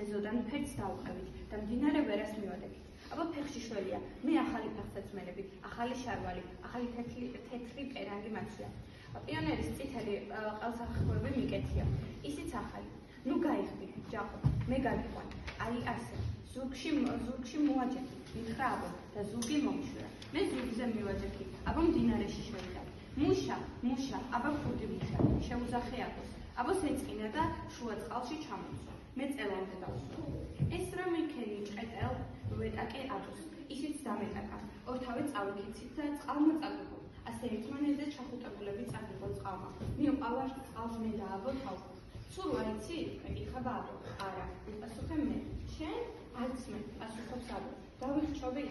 ეზოდან ფერს დავუყევით და მდინარე ვერას მივადგეთ. აბა ფეხში შველია, მე ახალი ფეხსაც მელები, ახალი შარვალი, ახალი თეთრი პერანგი მაცვია. პიონერის წითელი ყელსახმები მიკეთია, ისიც ახალი. ნუ გაიხდი, ჯაყო, მე გაგიყვან, აი ასე. ზურგში მოვაჯექი, მითხრა აბო და ზურგი მომშვირა. მე ზურგზე მივაჯექი, აბა მდინარეში შევიდა. მუშა, აბა ფუდი მუშა, შეუზახე აბოს. აბოს ეწყინა და შუა წყალში ჩამოწვა. მე წელამდე დავსვა. ეს რა მიქენი ჭყეტელ ვეტაკე აბოს. ისიც დამეტაკა. ორთავე წავიქიცით და წყალმა წაგიღო. ასე ერთმანეთზე ჩახუტებულები წაგიღო წყალმა. მივყავართ წყალს მე და აბო თავ. სულ აიცი? მეკითხება აბო. არა, პასუხე მე. შენ? არც მე, პასუხობს აბო. დავიხჩობი?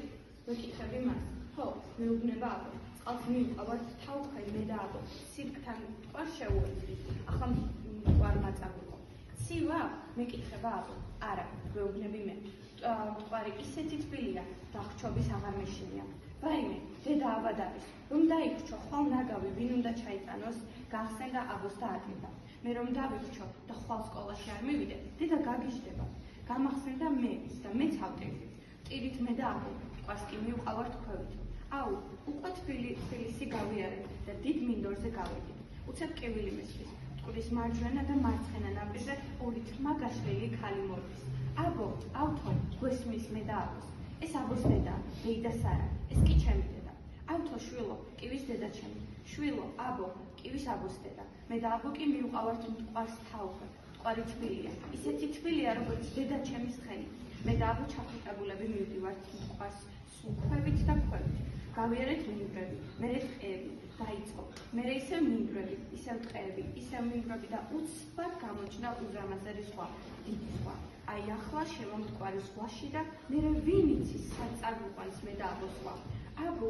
ვეკითხები მას. ხო, მეუბნება აბო. წყალს მივყავართ თავქვე მე და აბო. სიტყვთან მტკვარ შეუერთდი. ახლა მტკვარმა წაგიღო. ცივა? მეკითხება აბო. არა, მეუბნები მე. მტკვარი ისეთი თბილია, დახჩობის აღარ მეშინია. ვაიმე, დედა ავად არის, რომ დაიხრჩო, ხვალ ნაგავი, ვინ უნდა ჩაიტანოს, გახსენდა აბოს და აკეთდა. მე რომ დავიხრჩო და ხვალ სკოლაში არ მივიდე, დედა გაგიჟდება. გამახსენდა მე და მე ცავდები. ტირით მე და აბო, მტკვარს კი მივყავართ ქვევით. აუ, უკვე თბილისი გავიარეთ და დიდ მინდორზე გავედით. უცებ კივილი მესვრის, მტკვრის მარჯვენა და მარცხენა ნაპირზე ორი თმა გაშლილი ქალი მორბის. აბო, ავთო, გვესმის მე და აბოს. ეს აბოს დედა, მეიდა სარა, ეს კი ჩემი დედა. ავთო შვილო, კივის დედა ჩემი. შვილო, აბო, კივის აბოს დედა. მე და აბო კი მივყავართ მტკვარს თავქვე. მტკვარი თბილია, ისეთი თბილია, როგორც დედა ჩემის ხელი. მე და აბო ჩახუტებულები მივდივართ მტკვარს სულქვევით და ქვევით. გავიარეთ მინდვრები, მერე ტყეები, დაიწყო. მერე ისევ მინდვრები, ისევ ტყეები, ისევ მინდვრები და უცბად გამოჩნდა უზარმაზარი ზღვა, დიდი ზღვა. აი ახლა შემომტკვარი ზღვაში და მერე ვინ იცის, სად წაგვიყვანს მე და აბო ზღვა. აბო,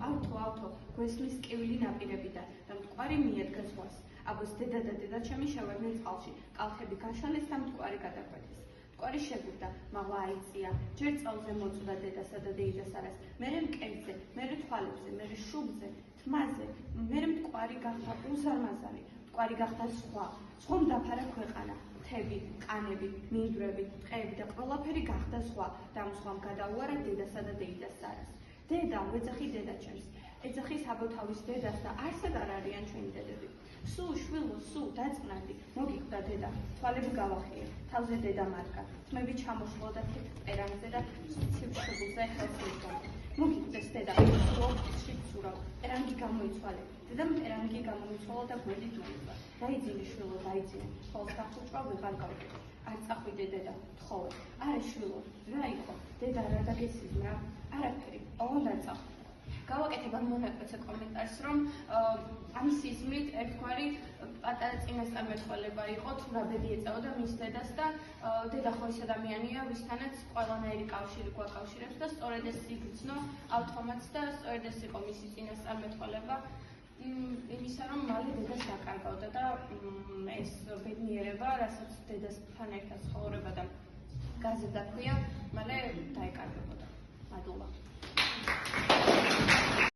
ავთო, გვესმის კივილი ნაპირებიდან და მტკვარი მიადგა ზღვას. აბოს დედა და დედა ჩემი შევედნენ წყალში, კალთები გაშალეს და მტკვარი გადაკვეთეს. მტკვარი შეგურდა, მაღლა აიწია, ჯერ წელზე მოწვდა დედასა და დეიდას არას, მერე მკერდზე, მერე თვალებზე, მერე შუბლზე, თმაზე, მერე მტკვარი გახდა უზარმაზარი, მტკვარი გახდა ზღვა, ზღვამ დაფარა ქვეყანა, მთები, კანები, მინდვრები, ტყეები და ყველაფერი გახდა ზღვა და ამ ზღვამ გადაუარა დედასა და დეიდას არას. დედა, ვეძახი დედა ჩემს, ეძახის აბო თავის დედას და არსად არ არიან ჩვენი დედები. სუ, შვილო, სუ, დაწყნარდი, მოგიკვდა დედა, თვალები გავახიე, თავზე დედა მარკა, თმები ჩამოშლო და თეთრ პერანგზე და ცივ შუბლზე ხელს მისვამდა. მოგიკვდეს დედა, სულში ცურავ, პერანგი გამოიცვალე, დედამ პერანგი გამოიცვალა და გვერდით მოიწვა. დაიძინე შვილო, დაიძინე, ხოლოს გახუჭვა ვეღარ გავკეთე. არ წახვიდე დედა, თხოვე. არა შვილო, რა იყო? დედა რა დაგესიზმრა? არაფერი, ოღონდ არ წახვიდე. გავაკეთებ ამ მონაკვეთზე კომენტარს, რომ ამ სიზმრით ერთგვარი პატარა წინასწარმეტყველება იყო, თუ რა ბედი ეწეოდა მის დედას და დედა ხო ის ადამიანია, ვისთანაც ყველანაირი კავშირი გვაკავშირებს და სწორედ ეს იგრძნო ავთომაც და სწორედ ეს იყო მისი წინასწარმეტყველება იმისა, რომ მალე დედას დაკარგავდა და ეს ბედნიერება, რასაც დედასთან ერთად ცხოვრება და გაზრდა ჰქვია, მალე დაეკარგებოდა. მადლობა.